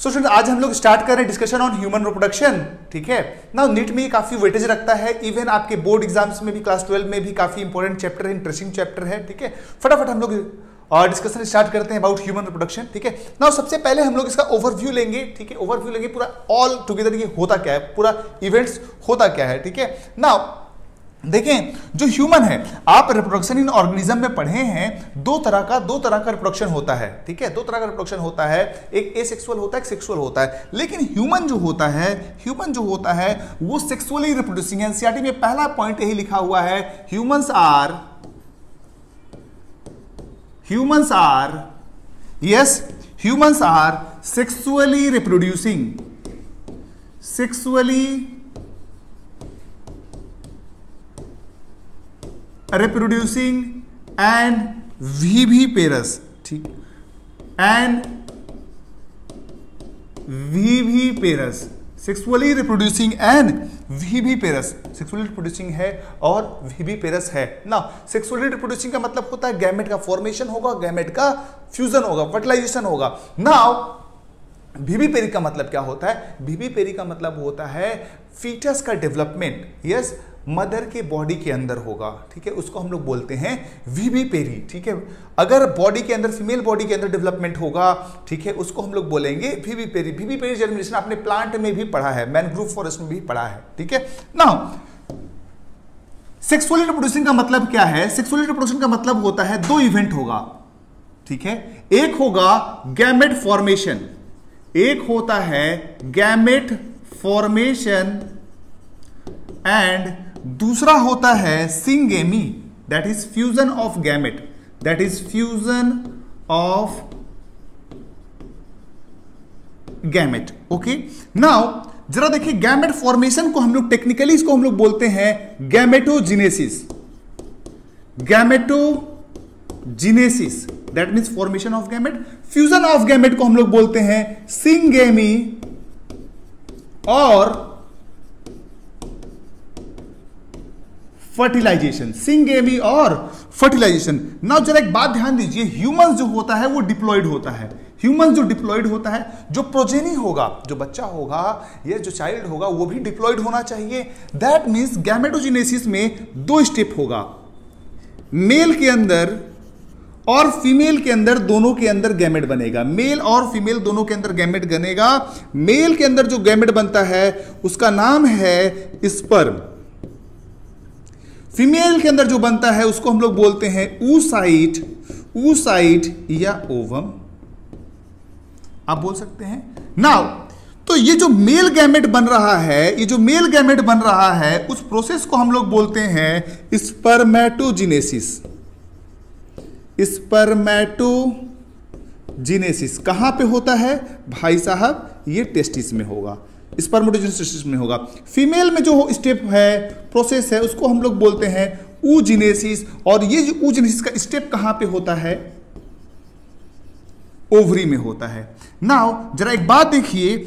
Student आज हम लोग स्टार्ट कर रहे हैं डिस्कशन ऑन ह्यूमन रिप्रोडक्शन। ठीक है ना, नीट में ये काफी वेटेज रखता है, इवन आपके बोर्ड एग्जाम्स में भी, क्लास 12 में भी काफी इंपॉर्टेंट चैप्टर है, इंटरेस्टिंग चैप्टर है। ठीक है, फटाफट हम लोग डिस्कशन स्टार्ट करते हैं अबाउट ह्यूमन रिप्रोडक्शन। ठीक है ना, सबसे पहले हम लोग इसका ओवरव्यू लेंगे। ठीक है, ओवरव्यू लेंगे पूरा ऑल टुगेदर ये होता क्या है, पूरा इवेंट्स होता क्या है। ठीक है ना, देखें जो ह्यूमन है, आप रिप्रोडक्शन इन ऑर्गेनिज्म में पढ़े हैं, दो तरह का रिप्रोडक्शन होता है। ठीक है, दो तरह का रिप्रोडक्शन होता है, एक एसेक्सुअल होता है, एक सेक्सुअल होता है। लेकिन ह्यूमन जो होता है वो सेक्सुअली रिप्रोड्यूसिंग है। एनसीईआरटी में पहला पॉइंट यही लिखा हुआ है, humans are sexually reproducing and viviparous. ठीक, and viviparous, sexually reproducing and viviparous, sexually reproducing है और विविपेरस है ना। सेक्सुअली रिप्रोड्यूसिंग का मतलब होता है गैमेट का फॉर्मेशन होगा, गैमेट का फ्यूजन होगा, फर्टिलाइजेशन होगा। नाउ विविपेरी का मतलब क्या होता है? विविपेरी का मतलब होता है फीटस का डेवलपमेंट। यस, मदर के बॉडी के अंदर होगा। ठीक है, उसको हम लोग बोलते हैं विविपेरी। ठीक है, अगर बॉडी के अंदर, फीमेल बॉडी के अंदर डेवलपमेंट होगा, ठीक है, उसको हम लोग बोलेंगे विविपेरी। विविपेरी जर्मिनेशन आपने प्लांट में भी पढ़ा है, मैनग्रोव फॉरेस्ट में भी पढ़ा है। ठीक है, नाउ सेक्सुअली रिप्रोड्यूसिंग का मतलब क्या है? सेक्सुअली रिप्रोडक्शन का मतलब होता है दो इवेंट होगा। ठीक है, एक होगा गैमेट फॉर्मेशन, एक होता है गैमेट फॉर्मेशन एंड दूसरा होता है syngamy, that is fusion of gamete, that is fusion of gamete. Okay, now जरा देखिए, गैमेट फॉर्मेशन को हम लोग टेक्निकली इसको हम लोग बोलते हैं gametogenesis. Gametogenesis that means formation of gamete. Fusion of gamete को हम लोग बोलते हैं सिंगेमी और फर्टिलाइजेशन। सिंगेमी और फर्टिलाइजेशन। नाउ जरा एक बात ध्यान दीजिए, ह्यूमंस जो होता है वो डिप्लॉयड होता है। ह्यूमंस जो डिप्लॉयड होता है, जो प्रोजेनी होगा, जो बच्चा होगा या जो चाइल्ड होगा, वो भी डिप्लॉयड होना चाहिए। दैट मीन्स गैमेटोजेनेसिस में दो स्टेप होगा, मेल के अंदर और फीमेल के अंदर, दोनों के अंदर गैमेट बनेगा। मेल और फीमेल दोनों के अंदर गैमेट बनेगा। मेल के अंदर जो गैमेट बनता है उसका नाम है स्पर्म। फीमेल के अंदर जो बनता है उसको हम लोग बोलते हैं oocyte या ओवम, आप बोल सकते हैं। नाउ तो ये जो मेल गैमेट बन रहा है, उस प्रोसेस को हम लोग बोलते हैं स्पर्मेटोजिनेसिस। स्पर्मेटोजिनेसिस कहां पे होता है भाई साहब? ये टेस्टिस में होगा, स्पर्मेटोजिनेसिस में होगा। फीमेल में जो स्टेप है, प्रोसेस है, उसको हम लोग बोलते हैं oogenesis। और ये जो oogenesis का स्टेप कहां पे होता है? ओवरी में होता है। नाउ जरा एक बात देखिए,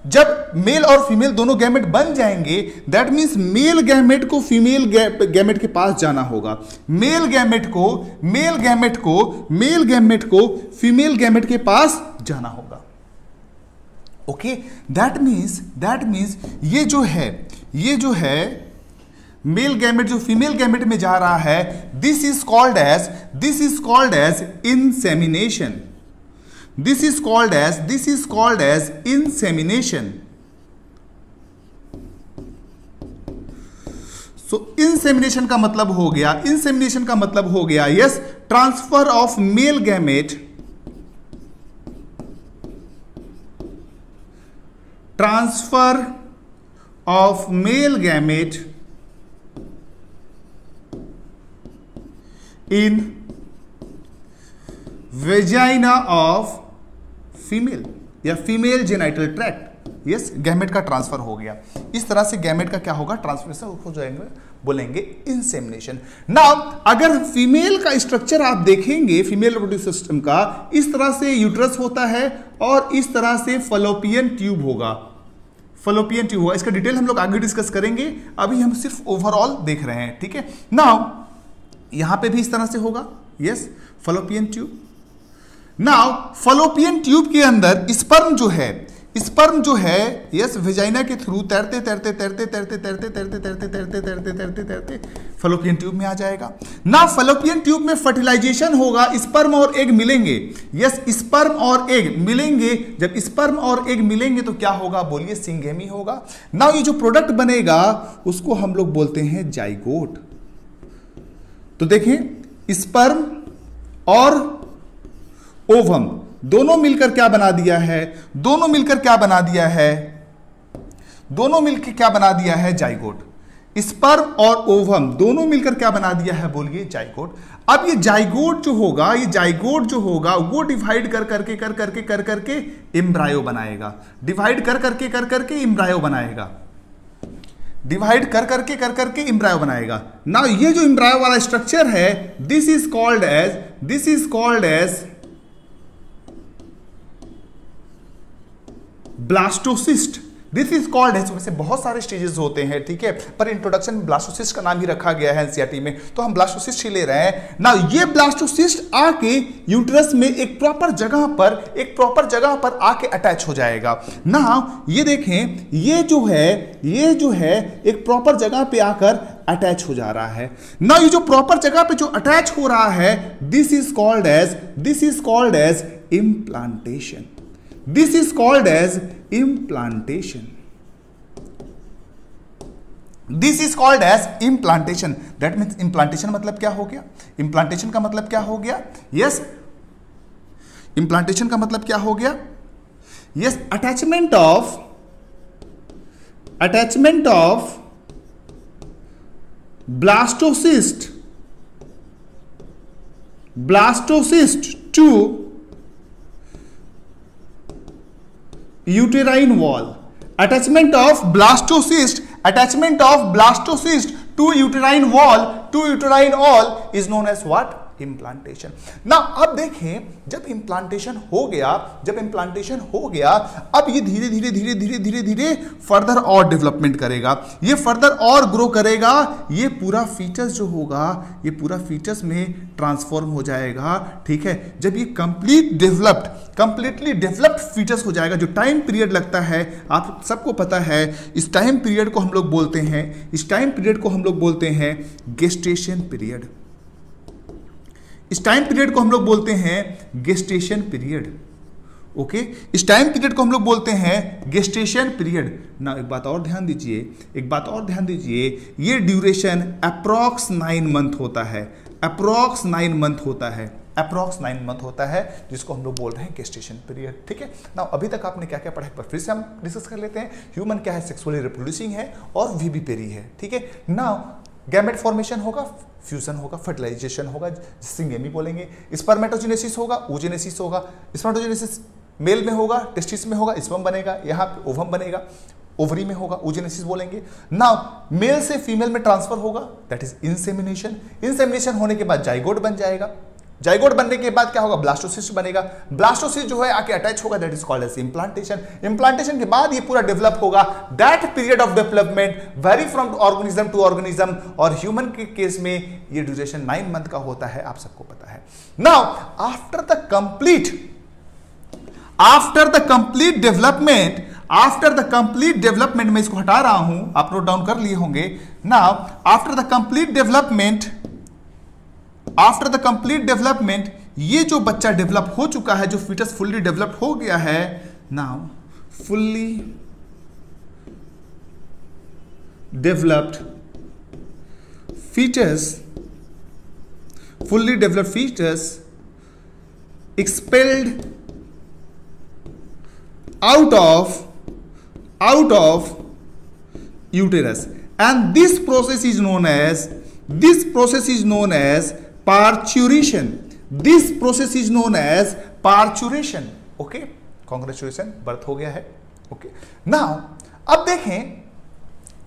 जब मेल और फीमेल दोनों गैमेट बन जाएंगे, दैट मीन्स मेल गैमेट को फीमेल गैमेट के पास जाना होगा, मेल गैमेट को फीमेल गैमेट के पास जाना होगा। ओके, दैट मीन्स ये जो है मेल गैमेट जो फीमेल गैमेट में जा रहा है, this is called as insemination. This is called as insemination. So insemination का मतलब हो गया, yes, transfer of male gamete, in vagina of female या female genital tract. Yes, gamete का ट्रांसफर हो गया। इस तरह से गैमेट का क्या होगा? ट्रांसफर हो जाएगा, बोलेंगे इंसेमिनेशन। नाउ अगर फीमेल का स्ट्रक्चर आप देखेंगे, फीमेल रिप्रोडक्टिव सिस्टम का, इस तरह से यूट्रस होता है और इस तरह से फलोपियन ट्यूब होगा। फलोपियन ट्यूब होगा, इसका डिटेल हम लोग आगे डिस्कस करेंगे, अभी हम सिर्फ ओवरऑल देख रहे हैं। ठीक है, नाउ यहां पे भी इस तरह से होगा, yes, Fallopian tube. Now Fallopian tube के अंदर स्पर्म जो है यस वेजाइना के थ्रू तैरते फलोपियन ट्यूब में आ जाएगा। ना फलोपियन ट्यूब में फर्टिलाइजेशन होगा, स्पर्म और एग मिलेंगे। यस, स्पर्म और एग मिलेंगे। जब स्पर्म और एग मिलेंगे तो क्या होगा, बोलिए, सिंगेमी होगा। ना ये जो प्रोडक्ट बनेगा उसको हम लोग बोलते हैं जाइगोट। तो देखें, स्पर्म और ओवम दोनों मिलकर क्या बना दिया है, दोनों मिलकर क्या बना दिया है जाइगोट। स्पर्म और ओवम दोनों मिलकर क्या बना दिया है, बोलिए, जाइगोट। अब ये जाइगोट जो होगा वो डिवाइड कर करके एम्ब्रायो बनाएगा। डिवाइड कर करके एम्ब्रायो बनाएगा। नाउ ये जो एम्ब्रायो वाला स्ट्रक्चर है, this is called as blastocyst. This is called as, वैसे बहुत सारे स्टेजेस होते हैं, ठीक है, पर इंट्रोडक्शन में ब्लास्टोसिस्ट का नाम ही रखा गया है एनसीईआरटी में, तो हम ब्लास्टोसिस्ट ही ले रहे हैं ना। ये ब्लास्टोसिस्ट आके यूट्रस में एक प्रॉपर जगह पर आके अटैच हो जाएगा ना। ये देखें, ये जो है एक प्रॉपर जगह पे आकर अटैच हो जा रहा है ना। ये जो प्रॉपर जगह पे जो अटैच हो रहा है, this is called as implantation. This is called as implantation. That means implantation मतलब क्या हो गया? Implantation का मतलब क्या हो गया? Yes, implantation का मतलब क्या हो गया? Yes, attachment of blastocyst to uterine wall. Attachment of blastocyst to uterine wall is known as what? Implantation ना। अब देखें, जब इम्प्लांटेशन हो गया, अब ये धीरे फर्दर और डेवलपमेंट करेगा, ये फर्दर और ग्रो करेगा। ये पूरा फीचस जो होगा, ये पूरा फीचस में ट्रांसफॉर्म हो जाएगा, ठीक है। जब ये कंप्लीटली डेवलप्ड फीचस हो जाएगा, जो टाइम पीरियड लगता है आप सबको पता है, इस टाइम पीरियड को हम लोग बोलते हैं गेस्टेशन पीरियड। इस टाइम पीरियड को हम लोग बोलते हैं गेस्टेशन पीरियड। ओके, इस टाइम पीरियड को हम लोग बोलते हैं गेस्टेशन पीरियड ना। एक बात और ध्यान दीजिए, ये ड्यूरेशन अप्रॉक्स 9 मंथ होता है, जिसको हम लोग बोल रहे हैं गेस्टेशन पीरियड, ठीक है ना। अभी तक आपने क्या क्या पढ़ा है, फिर से हम डिस्कस कर लेते हैं। ह्यूमन क्या है, सेक्सुअली रिप्रोड्यूसिंग है और विविपेरी है, ठीक है ना। गैमेट फॉर्मेशन होगा, फ्यूजन होगा, फर्टिलाइजेशन होगा, सिंगेमी बोलेंगे। स्पर्मेटोजेनेसिस होगा, ओजेनेसिस होगा। स्पर्मेटोजेनेसिस मेल में होगा, टेस्टिस में होगा, स्पर्म बनेगा, यहाँ पे ओवम बनेगा, ओवरी में होगा, ओजेनेसिस बोलेंगे। नाउ मेल से फीमेल में ट्रांसफर होगा, दैट इज इंसेमिनेशन। इंसेमिनेशन होने के बाद जाइगोट बन जाएगा। जाइगोट बनने के बाद क्या होगा, ब्लास्टोसिस्ट बनेगा। ब्लास्टोसिस्ट जो है आके अटैच होगा, that is called as implantation. Implantation के बाद ये पूरा डेवलप होगा। That period of development very from organism to organism, और ह्यूमन के केस में ये ड्यूरेशन 9 मंथ का होता है, आप सबको पता है। Now after the complete development मैं इसको हटा रहा हूं, आप नोट डाउन कर लिए होंगे। Now after the complete development ये जो बच्चा डेवलप हो चुका है, जो फीटस फुल्ली डेवलप हो गया है, now fully developed fetus expelled out of uterus, and this process is known as parturition. Okay, congratulation, birth हो गया है। ओके, नाउ अब देखें,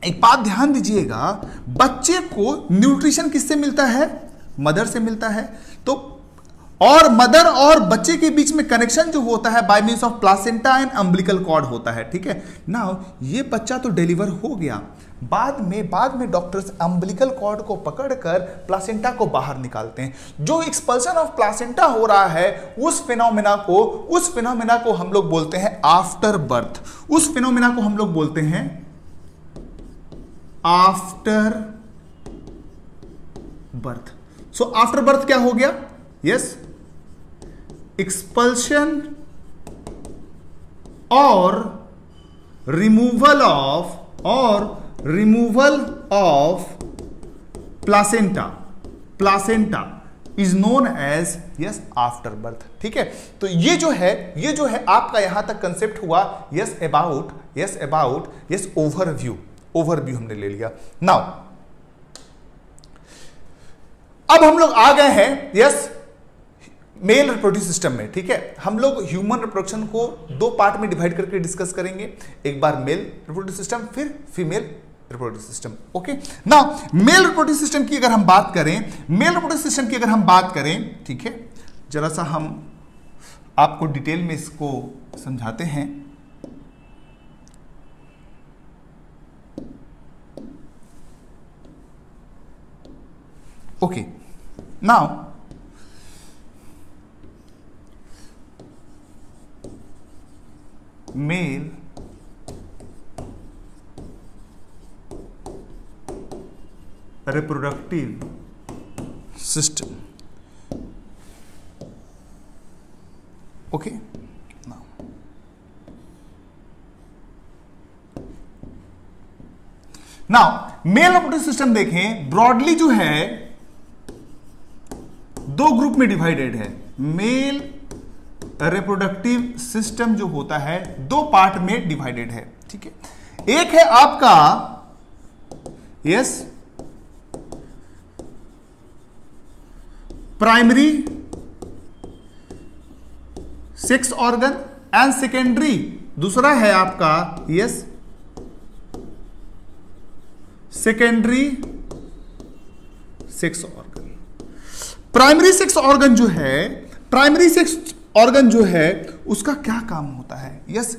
एक बात ध्यान दीजिएगा, बच्चे को न्यूट्रिशन किससे मिलता है, मदर से मिलता है। तो और मदर और बच्चे के बीच में कनेक्शन जो होता है by means of placenta and umbilical cord होता है, ठीक है। नाउ ये बच्चा तो डिलीवर हो गया, बाद में डॉक्टर्स अम्बिलिकल कॉर्ड को पकड़कर प्लासेंटा को बाहर निकालते हैं। जो एक्सपल्शन ऑफ प्लासेंटा हो रहा है उस फिनोमेना को हम लोग बोलते हैं आफ्टर बर्थ। उस फिनोमेना को हम लोग बोलते हैं after birth. So after birth क्या हो गया? यस, एक्सपल्शन और removal of placenta is known as yes after birth, ठीक है। तो ये जो है आपका यहां तक कंसेप्ट हुआ यस अबाउट ओवरव्यू हमने ले लिया। नाउ अब हम लोग आ गए हैं यस मेल रिप्रोडक्टिव सिस्टम में, ठीक है। हम लोग ह्यूमन रिप्रोडक्शन को दो पार्ट में डिवाइड करके डिस्कस करेंगे, एक बार मेल रिप्रोडक्टिव सिस्टम फिर फीमेल रिप्रोडक्टिव सिस्टम, ओके। ना मेल रिप्रोडक्टिव सिस्टम की अगर हम बात करें, ठीक है, जरा सा हम आपको डिटेल में इसको समझाते हैं। Okay, now male reproductive system, okay. Now male reproductive system देखें, ब्रॉडली जो है दो ग्रुप में डिवाइडेड है। मेल रिप्रोडक्टिव सिस्टम जो होता है दो पार्ट में डिवाइडेड है, ठीक है। एक है आपका yes primary sex organ and secondary, दूसरा है आपका yes secondary sex organ. Primary sex organ जो है उसका क्या काम होता है? Yes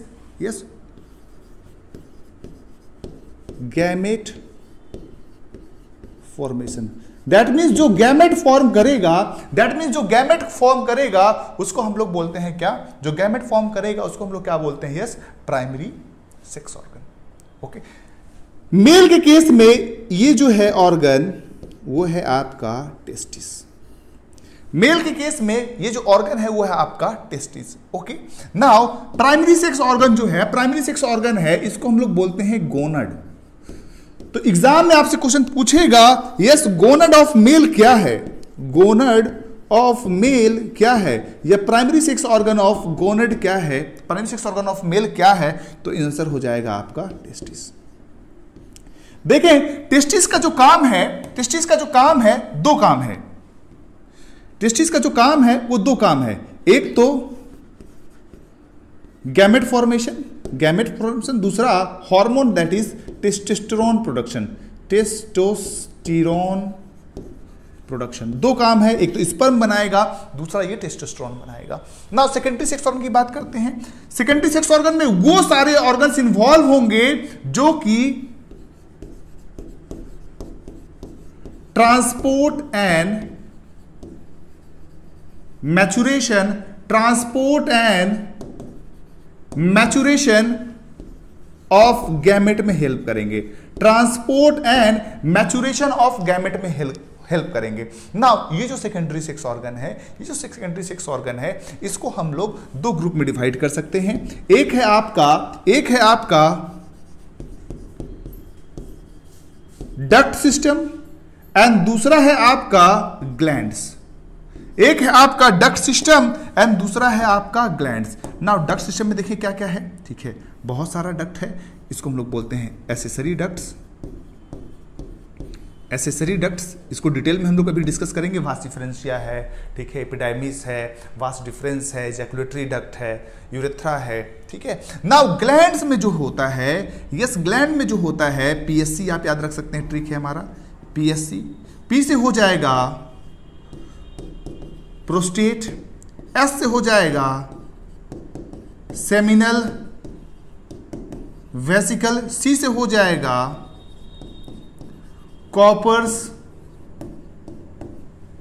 gamete formation. That means जो गैमेट फॉर्म करेगा उसको हम लोग बोलते हैं क्या? जो गैमेट फॉर्म करेगा उसको हम लोग क्या बोलते हैं? Yes primary sex organ, okay. Male के केस में ये जो है ऑर्गन वो है आपका टेस्टिस। मेल के केस में ये जो ऑर्गन है वो है आपका testis, okay. Now primary sex organ है, इसको हम लोग बोलते हैं गोनड। तो एग्जाम में आपसे क्वेश्चन पूछेगा यस गोनड ऑफ मेल क्या है, या प्राइमरी सेक्स ऑर्गन ऑफ गोनड क्या है, primary sex organ of male क्या है, तो आंसर हो जाएगा आपका टेस्टिस। देखें टेस्टिस का जो काम है दो काम है। टेस्टिस का जो काम है वो दो काम है। एक तो गैमेट फॉर्मेशन, दूसरा hormone that is testosterone production. दो काम है, एक तो स्पर्म बनाएगा, दूसरा ये टेस्टोस्टेरोन बनाएगा। नाउ सेकेंडरी सेक्स ऑर्गन की बात करते हैं। सेकेंडरी सेक्स ऑर्गन में वो सारे ऑर्गन्स इन्वॉल्व होंगे जो कि transport and maturation of gamete में हेल्प करेंगे। नाउ ये जो सेकेंडरी सेक्स ऑर्गन है इसको हम लोग दो ग्रुप में डिवाइड कर सकते हैं। एक है आपका डक्ट सिस्टम एंड दूसरा है आपका ग्लैंड्स। एक है आपका डक्ट सिस्टम एंड दूसरा है आपका ग्लैंड्स। नाउ डक्ट सिस्टम में देखिए क्या क्या है, ठीक है, बहुत सारा डक्ट है। इसको हम लोग बोलते हैं एसेसरी डक्ट्स। इसको डिटेल में हम लोग अभी डिस्कस करेंगे। वास डिफरेंशिया है, ठीक है, एपिडाइमिस है, वास डिफरेंस है, जैकुलेटरी डक्ट है, यूरेथ्रा है, ठीक है। नाउ ग्लैंड्स में जो होता है ग्लैंड में जो होता है पीएससी, आप याद रख सकते हैं, ट्रिक है हमारा पीएससी। पी से हो जाएगा प्रोस्टेट, एस से हो जाएगा सेमिनल वेसिकल, सी से हो जाएगा कॉपर्स,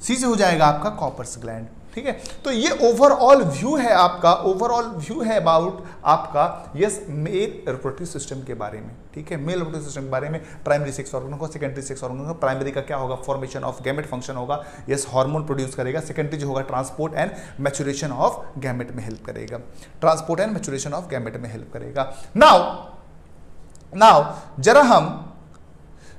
सी से हो जाएगा आपका कॉपर्स ग्लैंड। ठीक है, तो ये ओवरऑल व्यू है आपका, ओवरऑल व्यू है अबाउट आपका यस मेल रिप्रोडक्टिव सिस्टम के बारे में। ठीक है, मेल रिप्रोडक्टिव सिस्टम के बारे में, प्राइमरी सेक्स ऑर्गन होगा, सेकेंडरी सेक्स ऑर्गन होगा। प्राइमरी का क्या होगा, फॉर्मेशन ऑफ गैमेट फंक्शन होगा, यस हार्मोन प्रोड्यूस करेगा। सेकेंडरी जो होगा transport and maturation of gamete में हेल्प करेगा, transport and maturation of gamete में हेल्प करेगा। नाउ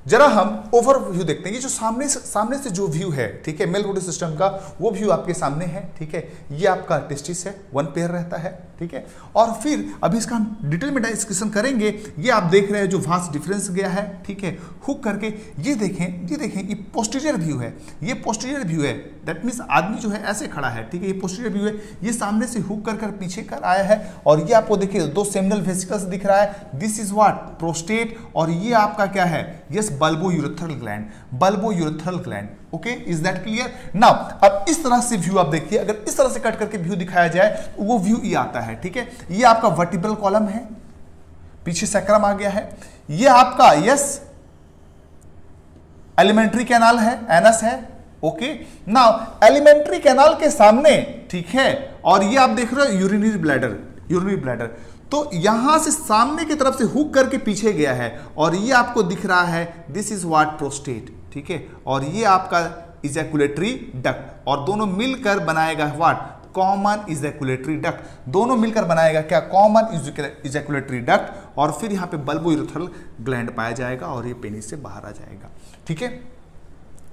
जरा हम ओवरव्यू देखते हैं। ये जो सामने से जो व्यू है, ठीक है, मेल रिप्रोडक्टिव सिस्टम का, वो व्यू आपके सामने है। ठीक है, ये आपका टेस्टिस है, 1 पेयर रहता है। ठीक है, और फिर अभी इसका हम डिटेल में डिस्कशन करेंगे। ये आप देख रहे हैं जो वास्ट डिफरेंस गया है, ठीक है, हुक करके। ये देखें ये पोस्टीरियर व्यू है, ये पोस्टीरियर व्यू है। दैट मीन्स आदमी जो है ऐसे खड़ा है। ठीक है, ये पोस्टीरियर व्यू है, ये सामने से हुक कर पीछे कर आया है। और ये आपको देखिए 2 सेमिनल वेसिकल्स दिख रहा है। This is what, prostate. और ये आपका क्या है, yes bulbourethral gland, bulbourethral gland. Okay, is that clear? Now अब इस तरह से व्यू आप देखिए, अगर इस तरह से कट करके व्यू दिखाया जाए तो वो व्यू ये आता है। ठीक है, ये आपका वर्टिब्रल कॉलम है, पीछे सैक्रम आ गया है। ये आपका यस एलिमेंट्री कैनाल है, एनस है। ओके, नाउ एलिमेंट्री कैनाल के सामने, ठीक है, और ये आप देख रहे हो यूरिनरी ब्लैडर, यूरिनरी ब्लैडर। तो यहां से सामने की तरफ से हुक करके पीछे गया है, और ये आपको दिख रहा है दिस इज व्हाट, प्रोस्टेट। ठीक है, और ये आपका इजैकुलेटरी डक्ट, और दोनों मिलकर बनाएगा व्हाट, कॉमन इजैकुलेटरी डक्ट। दोनों मिलकर बनाएगा क्या, कॉमन इजैकुलेटरी डक्ट। और फिर यहां पे बल्बोयूरेथ्रल ग्लैंड पाया जाएगा, और ये पेनिस से बाहर आ जाएगा। ठीक है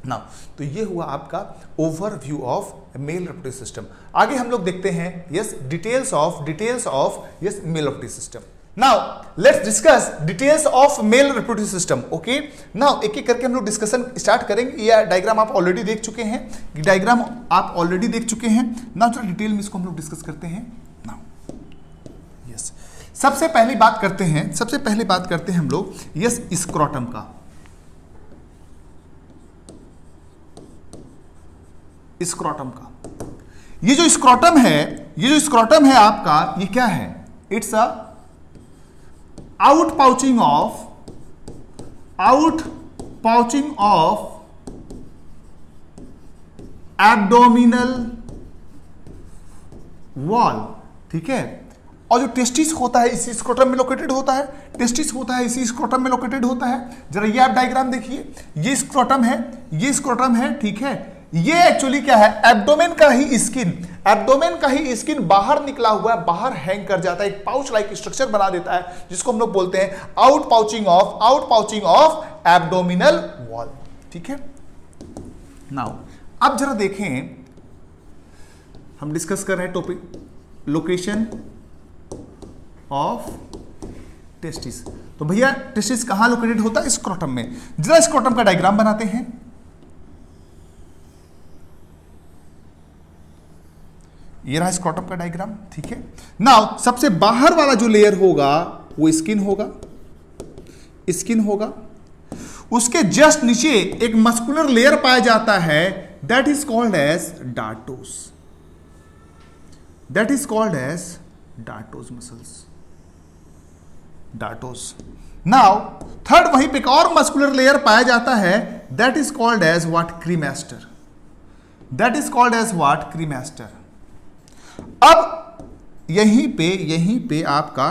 ना, तो ये हुआ आपका overview of male reproductive system. आगे हम लोग देखते हैं yes details of yes male reproductive system. Now let's discuss details of male reproductive system. Okay, now एक एक करके हम लोग डिस्कशन स्टार्ट करेंगे। ये डायग्राम आप ऑलरेडी देख चुके हैं, नाउ थोड़ा डिटेल में इसको हम लोग डिस्कस करते हैं। नाउ यस सबसे पहले बात करते हैं हम लोग यस स्क्रोटम का। स्क्रोटम का ये जो स्क्रोटम है आपका, ये क्या है, it's a out pouching of abdominal wall. ठीक है, और जो टेस्टिस होता है इसी स्क्रोटम में लोकेटेड होता है, जरा ये आप डायग्राम देखिए, ये स्क्रोटम है, ठीक है। ये एक्चुअली क्या है, एब्डोमेन का ही स्किन बाहर निकला हुआ है, बाहर हैंग कर जाता है, एक पाउच लाइक स्ट्रक्चर बना देता है, जिसको हम लोग बोलते हैं out pouching of abdominal wall. ठीक है, नाउ अब जरा देखें, हम डिस्कस कर रहे हैं टॉपिक लोकेशन ऑफ टेस्टिस। तो भैया टेस्टिस कहां लोकेटेड होता है, स्क्रोटम में। जरा स्क्रोटम का डायग्राम बनाते हैं। ये रहा स्क्रोटम का डायग्राम। ठीक है, नाउ सबसे बाहर वाला जो लेयर होगा वो स्किन होगा। उसके जस्ट नीचे एक मस्कुलर लेयर पाया जाता है, that is called as dartos muscles. Now third वहीं पे एक और मस्कुलर लेयर पाया जाता है, that is called as what, cremaster. अब यहीं पे आपका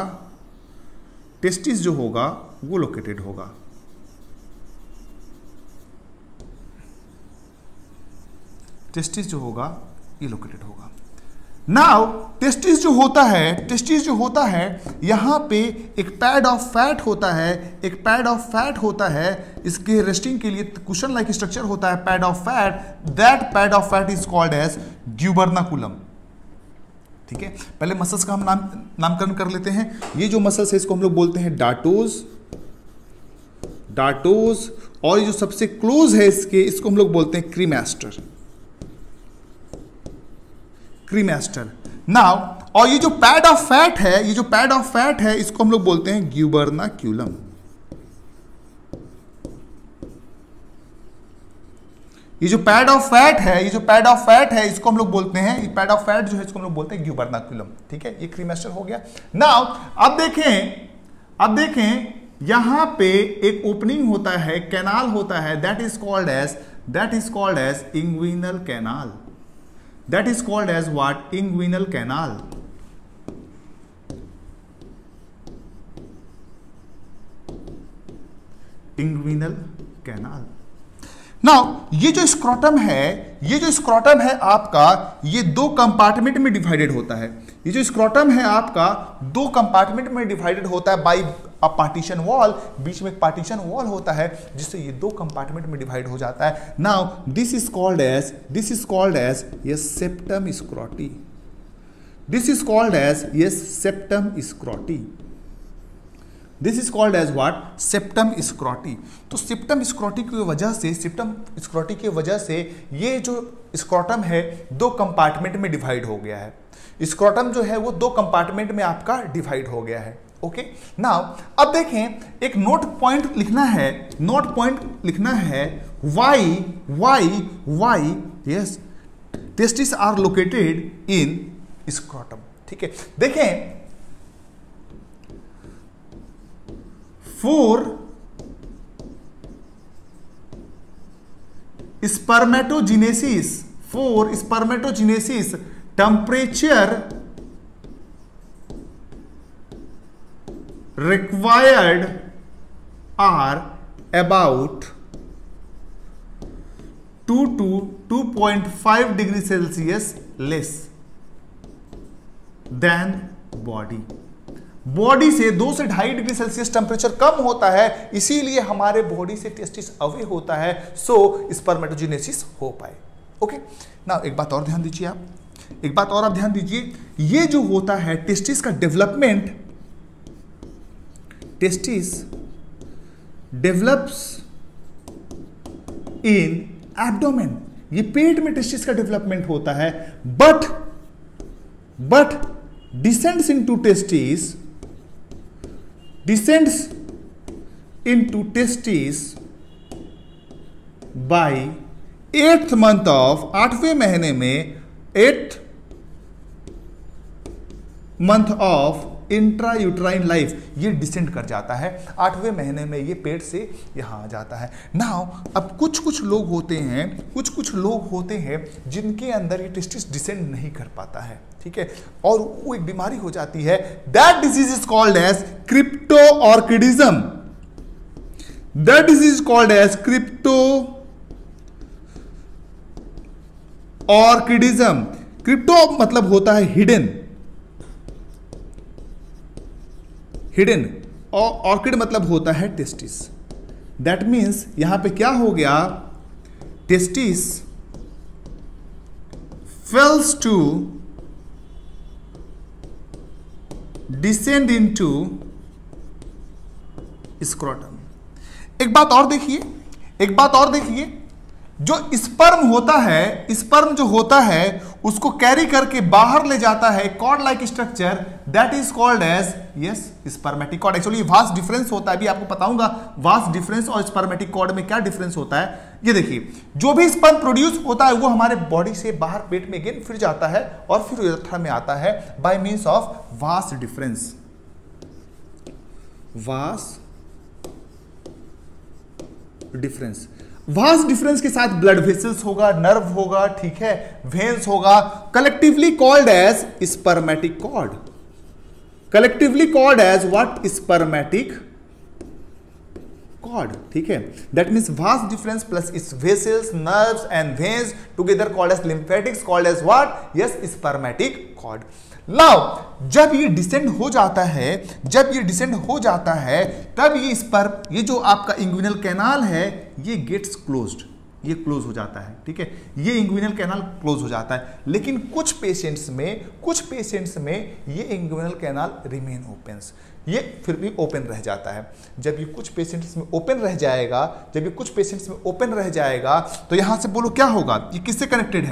टेस्टिस जो होगा वो लोकेटेड होगा। नाउ टेस्टिस जो होता है यहां पे एक पैड ऑफ फैट होता है, इसके रेस्टिंग के लिए कुशन लाइक स्ट्रक्चर होता है, pad of fat. That pad of fat is called as gubernaculum. ठीक है, पहले मसल्स का हम नामकरण कर लेते हैं। ये जो मसल्स है इसको हम लोग बोलते हैं डार्टोस, और ये जो सबसे क्लोज है इसको हम लोग बोलते हैं क्रीमेस्टर। नाउ और ये जो पैड ऑफ फैट है इसको हम लोग बोलते हैं ग्यूबर्नाक्यूलम। ये जो पैड ऑफ फैट है, ये जो पैड ऑफ फैट है, इसको हम लोग बोलते हैं, ये पैड ऑफ फैट जो है इसको हम लोग बोलते हैं ग्यूबरनाक्युलम। ठीक है, ये क्रीमास्टर हो गया। नाउ अब देखें यहां पे एक ओपनिंग होता है, कैनाल होता है, that is called as inguinal canal. That is called as what? Inguinal canal. Inguinal canal. Now ये जो स्क्रोटम है आपका, ये दो कंपार्टमेंट में डिवाइडेड होता है। ये जो स्क्रोटम है आपका दो कंपार्टमेंट में डिवाइडेड होता है बाय अ पार्टीशन वॉल। बीच में एक पार्टीशन वॉल होता है जिससे ये दो कंपार्टमेंट में डिवाइड हो जाता है। Now this is called as ये septum scroti. This is called as ये septum scroti. This is called as what? Septum scroti. तो सेप्टम स्क्रोटी की वजह से ये जो स्क्रोटम है दो कंपार्टमेंट में डिवाइड हो गया है। स्क्रोटम जो है वो दो कंपार्टमेंट में आपका डिवाइड हो गया है। ओके, नाउ अब देखें एक नोट पॉइंट लिखना है why yes testis are located in scrotum. ठीक है, देखें for spermatogenesis temperature required are about 2 to 2.5 degree Celsius less than body से 2 से 2.5 डिग्री सेल्सियस टेम्परेचर कम होता है, इसीलिए हमारे बॉडी से टेस्टिस अवे होता है, सो स्पर्मेटोजेनेसिस हो पाए। ओके, ना एक बात और ध्यान दीजिए, ये जो होता है टेस्टिस का development, testis develops in abdomen. ये पेट में टेस्टिस का डेवलपमेंट होता है, but descends into testes by 8th month of 8वें महीने में 8th month of intrauterine life ये डिसेंड कर जाता है। 8वें महीने में ये पेट से यहां आ जाता है। नाउ अब कुछ लोग होते हैं जिनके अंदर ये टेस्टिस डिसेंड नहीं कर पाता है। ठीक है, और वो एक बीमारी हो जाती है, that disease is called as cryptorchidism. That disease called as cryptorchidism. Crypto मतलब होता है हिडन, और ऑर्किड मतलब होता है टेस्टिस। दैट मीन्स यहां पे क्या हो गया, testis fails to descend into scrotum. एक बात और देखिए, जो स्पर्म जो होता है उसको कैरी करके बाहर ले जाता है cord like structure, that is called as yes spermatic cord. Actually vas deferens होता है, अभी आपको बताऊंगा वास्ट डिफरेंस और स्पर्मेटिक कॉर्ड में क्या डिफरेंस होता है। ये देखिए, जो भी स्पर्म प्रोड्यूस होता है वो हमारे बॉडी से बाहर पेट में गेन फिर जाता है और फिर यूरेथ्रा में आता है by means of vast difference के साथ ब्लड वेसल्स होगा, नर्व होगा, ठीक है, वेन्स होगा, collectively called as spermatic cord. Collectively called as what? Spermatic cord. ठीक है, that means vas deferens plus its vessels, nerves and veins together called as lymphatics, called as what? Yes spermatic cord. Now जब ये descend हो जाता है तब ये जो आपका इंग्विनल कैनाल है ये गेट्स क्लोज्ड, ये क्लोज हो जाता है। ठीक है, ये इंग्विनल कैनाल क्लोज हो जाता है, लेकिन कुछ पेशेंट्स में ये इंग्विनल कैनाल रिमेन ओपन, ये फिर भी ओपन रह जाता है। जब ये कुछ पेशेंट्स में ओपन रह जाएगा तो यहां से बोलो क्या होगा, ये किससे कनेक्टेड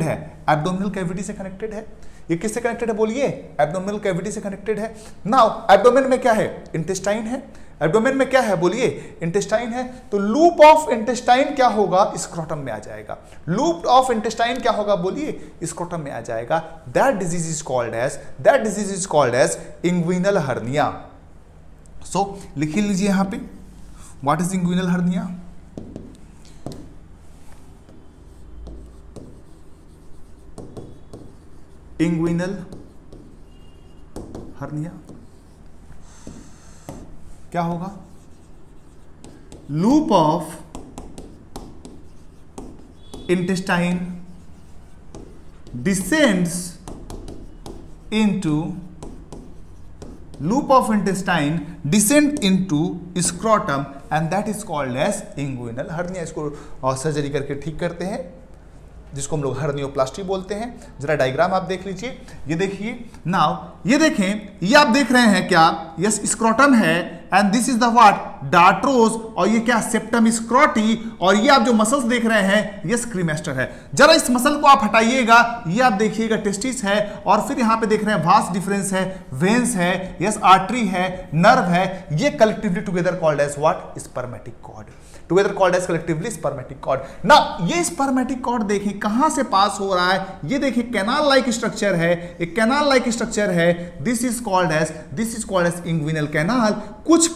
है? एब्डोमिनल कैविटी से कनेक्टेड है। ये किससे कनेक्टेड है बोलिए? एब्डोमिनल कैविटी से कनेक्टेड है। नाउ एब्डोमेन में क्या है? इंटेस्टाइन है। एब्डोमेन में क्या है बोलिए, इंटेस्टाइन है, तो लूप ऑफ इंटेस्टाइन क्या होगा, स्क्रोटम में आ जाएगा। लूप ऑफ इंटेस्टाइन क्या होगा बोलिए, स्क्रोटम में आ जाएगा। That disease is called as inguinal hernia. So लिख लीजिए यहां पे, what is inguinal hernia. Inguinal hernia क्या होगा, loop of intestine descends into scrotum and that is called as inguinal hernia. इसको सर्जरी करके ठीक करते हैं, जिसको हम लोग हर्नियोप्लास्टी बोलते हैं। जरा डायग्राम आप देख लीजिए, ये देखिए नाउ, ये देखें, ये आप देख रहे हैं क्या, यस स्क्रोटम है and this is the what, dartos, और ये क्या, सेप्टम स्क्रोटी, और ये आप जो मसल्स देख रहे हैं यस क्रीमेस्टर है। जरा इस मसल को आप हटाइएगा, ये आप देखिएगा टेस्टिस है, और फिर यहां पे देख रहे हैं वास डिफरेंस है, वेन्स है, यस आर्टरी है, नर्व है, ये collectively together called as what, spermatic cord, together called as collectively spermatic cord. ना ये स्पर्मेटिक कॉर्ड देखें कहां से पास हो रहा है, ये देखिए कैनाल लाइक स्ट्रक्चर है, एक कैनाल लाइक स्ट्रक्चर है, this is called as inguinal canal. कुछ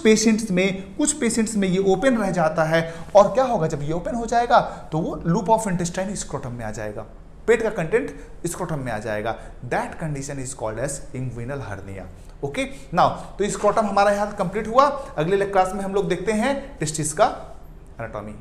पेशेंट्स में ये ओपन रह जाता है, और क्या होगा जब ये ओपन हो जाएगा तो वो लूप ऑफ इंटेस्टाइन स्क्रोटम में आ जाएगा, पेट का कंटेंट स्क्रोटम में आ जाएगा। That condition is called as inguinal hernia. Okay now, तो स्क्रोटम हमारा यहां कंप्लीट हुआ। अगले क्लास में हम लोग देखते हैं टेस्टिस का एनाटॉमी।